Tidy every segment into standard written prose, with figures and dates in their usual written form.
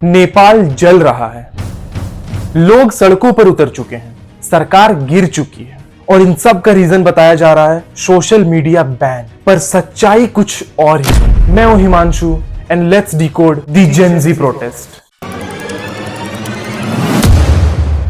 नेपाल जल रहा है, लोग सड़कों पर उतर चुके हैं, सरकार गिर चुकी है और इन सब का रीजन बताया जा रहा है सोशल मीडिया बैन। पर सच्चाई कुछ और ही है। मैं हूं Himanshu and let's decode the Gen Z protest.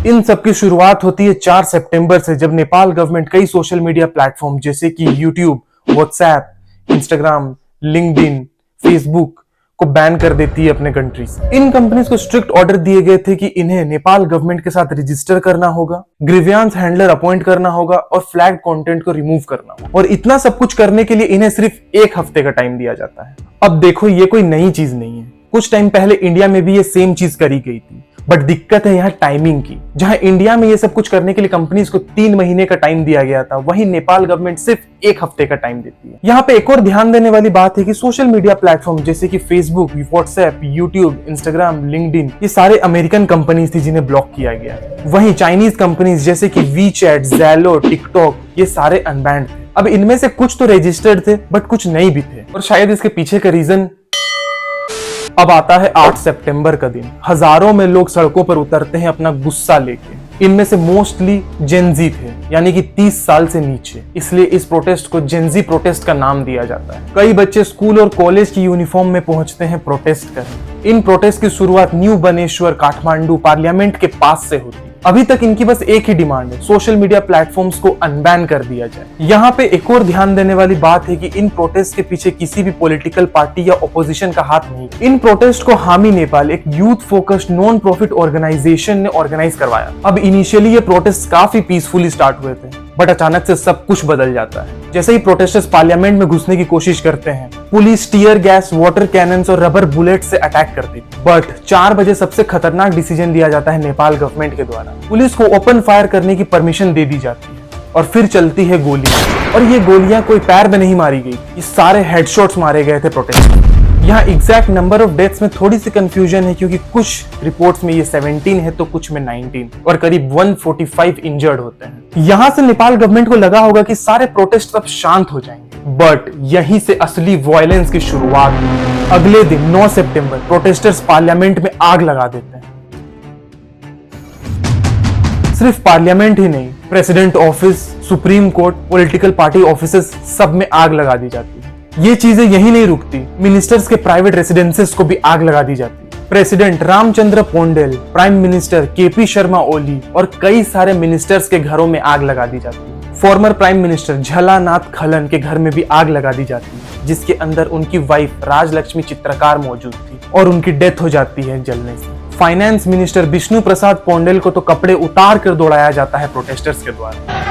इन सब की शुरुआत होती है 4 सितंबर से, जब नेपाल गवर्नमेंट कई सोशल मीडिया प्लेटफॉर्म जैसे कि YouTube, WhatsApp, Instagram, LinkedIn, Facebook को बैन कर देती है अपने कंट्री से। इन कंपनीज को स्ट्रिक्ट ऑर्डर दिए गए थे कि इन्हें नेपाल गवर्नमेंट के साथ रजिस्टर करना होगा, ग्रीवियांस हैंडलर अपॉइंट करना होगा और फ्लैग कंटेंट को रिमूव करना होगा। और इतना सब कुछ करने के लिए इन्हें सिर्फ 1 हफ्ते का टाइम दिया जाता है। अब देखो, ये कोई नई चीज नहीं है, कुछ टाइम पहले इंडिया में भी ये सेम चीज करी गई थी। बट दिक्कत है यहाँ टाइमिंग की। जहां इंडिया में ये सब कुछ करने के लिए कंपनीज को 3 महीने का टाइम दिया गया था, वहीं नेपाल गवर्नमेंट सिर्फ 1 हफ्ते का टाइम देती है। यहाँ पे एक और ध्यान देने वाली बात है कि सोशल मीडिया प्लेटफॉर्म जैसे कि Facebook, WhatsApp, YouTube, Instagram, LinkedIn, ये सारे अमेरिकन कंपनीज थी जिन्हें ब्लॉक किया गया। वहीं चाइनीज कंपनीज जैसे कि वीचैट, ज़ैलो, टिकटॉक, ये सारे अनबैंड थे। अब इनमें से कुछ तो रजिस्टर्ड थे बट कुछ नहीं भी थे, और शायद इसके पीछे का रीजन अब आता है 8 सितंबर का दिन। हजारों में लोग सड़कों पर उतरते हैं अपना गुस्सा लेके। इनमें से मोस्टली जेन ज़ी थे, यानी कि 30 साल से नीचे। इसलिए इस प्रोटेस्ट को जेन ज़ी प्रोटेस्ट का नाम दिया जाता है। कई बच्चे स्कूल और कॉलेज की यूनिफॉर्म में पहुंचते हैं प्रोटेस्ट करने। इन प्रोटेस्ट की शुरुआत न्यू बनेश्वर, काठमांडू पार्लियामेंट के पास से होती है। अभी तक इनकी बस एक ही डिमांड है, सोशल मीडिया प्लेटफॉर्म्स को अनबैन कर दिया जाए। यहाँ पे एक और ध्यान देने वाली बात है कि इन प्रोटेस्ट के पीछे किसी भी पॉलिटिकल पार्टी या ऑपोजिशन का हाथ नहीं। इन प्रोटेस्ट को हामी नेपाल, एक youth focused non profit organization ने ऑर्गेनाइज करवाया। अब इनिशियली ये प्रोटेस्ट काफी पीसफुली स्टार्ट हुए थे, बट अचानक से सब कुछ बदल जाता है। जैसे ही प्रोटेस्टर्स पार्लियामेंट में घुसने की कोशिश करते हैं, police tear gas, water cannons और रबर बुलेट से अटैक करती है। बट 4 बजे सबसे खतरनाक डिसीजन लिया जाता है नेपाल गवर्नमेंट के द्वारा। पुलिस को ओपन फायर करने की परमिशन दे दी जाती है और फिर चलती है गोलियां। और ये गोलियां कोई पैर में नहीं मारी गई, ये सारे हेडशॉट्स मारे गए थे प्रोटेस्टर्स। यहाँ एग्जैक्ट नंबर ऑफ डेथ्स में थोड़ी सी कंफ्यूजन है, क्योंकि कुछ रिपोर्ट्स में ये 17 है तो कुछ में 19, और करीब 145 इंजर्ड होते हैं। यहाँ से नेपाल गवर्नमेंट को लगा होगा कि सारे प्रोटेस्ट अब शांत हो जाएंगे, बट यहीं से असली वायलेंस की शुरुआत हुई। अगले दिन 9 सितंबर प्रोटेस्टर्स पार्लियामेंट में आग लगा देते हैं। सिर्फ पार्लियामेंट ही नहीं, president office, supreme court, political party offices, सब में आग लगा दी जाती है। ये चीजें यही नहीं रुकती, मिनिस्टर्स के प्राइवेट रेसिडेंसेस को भी आग लगा दी जाती है। President Ramchandra Paudel, prime minister KP Sharma Oli और कई सारे मिनिस्टर्स के घरों में आग लगा दी जाती है। फॉर्मर प्राइम मिनिस्टर झलानाथ खलन के घर में भी आग लगा दी जाती है, जिसके अंदर उनकी वाइफ राजलक्ष्मी चित्रकार मौजूद थी और उनकी डेथ हो जाती है जलने से। फाइनेंस मिनिस्टर विष्णु प्रसाद पौंडेल को तो कपड़े उतार कर दौड़ाया जाता है प्रोटेस्टर्स के द्वारा।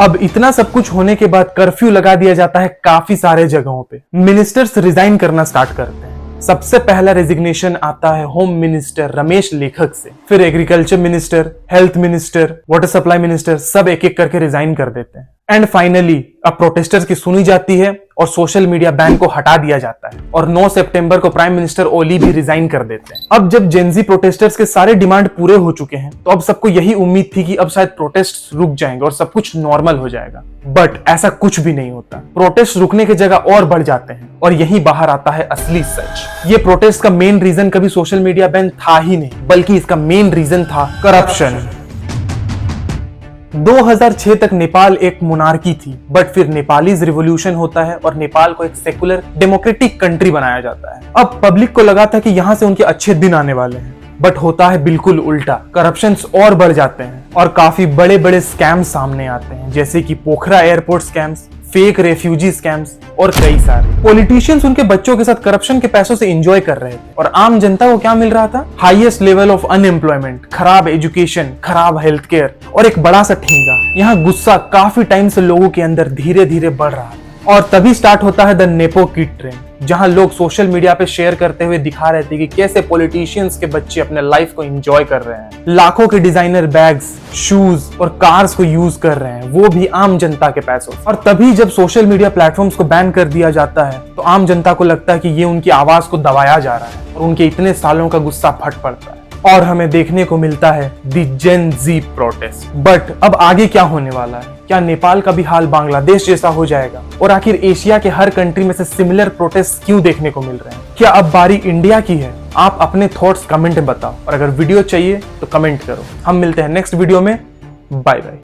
अब इतना सब कुछ होने के बाद कर्फ्यू लगा दिया जाता है काफी सारे जगहों पे। मिनिस्टर्स रिजाइन करना स्टार्ट करते हैं। सबसे पहला रेजिग्नेशन आता है होम मिनिस्टर रमेश लेखक से, फिर agriculture minister, health minister, water supply minister, सब एक एक करके रिजाइन कर देते हैं। एंड फाइनली अब प्रोटेस्टर्स की सुनी जाती है और सोशल मीडिया बैन को हटा दिया जाता है, और 9 सितंबर को प्राइम मिनिस्टर ओली भी रिजाइन कर देते हैं। अब जब जेन ज़ी प्रोटेस्टर्स के सारे डिमांड पूरे हो चुके हैं, तो अब सबको यही उम्मीद थी कि अब शायद प्रोटेस्ट रुक जाएंगे और सब कुछ नॉर्मल हो जाएगा। बट ऐसा कुछ भी नहीं होता। प्रोटेस्ट रुकने की जगह और बढ़ जाते हैं, और यही बाहर आता है असली सच। ये प्रोटेस्ट का मेन रीजन कभी सोशल मीडिया बैन था ही नहीं, बल्कि इसका मेन रीजन था करप्शन। 2006 तक नेपाल एक मोनार्की थी, बट फिर नेपालीज रिवॉल्यूशन होता है और नेपाल को एक सेकुलर डेमोक्रेटिक कंट्री बनाया जाता है। अब पब्लिक को लगा था कि यहाँ से उनके अच्छे दिन आने वाले हैं, बट होता है बिल्कुल उल्टा। करप्शंस और बढ़ जाते हैं और काफी बड़े बड़े स्कैम्स सामने आते हैं, जैसे कि Pokhara airport scams, fake refugee scams और कई सारे। पॉलिटिशियंस उनके बच्चों के साथ करप्शन के पैसों से एंजॉय कर रहे थे, और आम जनता को क्या मिल रहा था? हाईएस्ट लेवल ऑफ अनएम्प्लॉयमेंट, खराब एजुकेशन, खराब हेल्थ केयर और एक बड़ा सा ठेंगा। यहाँ गुस्सा काफी टाइम से लोगों के अंदर धीरे धीरे बढ़ रहा था, और तभी स्टार्ट होता है द नेपो किड ट्रेंड, जहां लोग सोशल मीडिया पे शेयर करते हुए दिखा रहे थे कि कैसे पॉलिटिशियंस के बच्चे अपने लाइफ को एंजॉय कर रहे हैं, लाखों के डिजाइनर बैग्स, शूज और कार्स को यूज कर रहे हैं, वो भी आम जनता के पैसों। और तभी जब सोशल मीडिया प्लेटफॉर्म्स को बैन कर दिया जाता है, तो आम जनता को लगता है कि ये उनकी आवाज को दबाया जा रहा है, और उनके इतने सालों का गुस्सा फट पड़ता है। और हमें देखने को मिलता है the Gen Z protest. But अब आगे क्या होने वाला है? क्या नेपाल का भी हाल बांग्लादेश जैसा हो जाएगा? और आखिर एशिया के हर कंट्री में से सिमिलर प्रोटेस्ट क्यों देखने को मिल रहे हैं? क्या अब बारी इंडिया की है? आप अपने थॉट्स कमेंट में बताओ, और अगर वीडियो चाहिए तो कमेंट करो। हम मिलते हैं नेक्स्ट वीडियो में। Bye bye.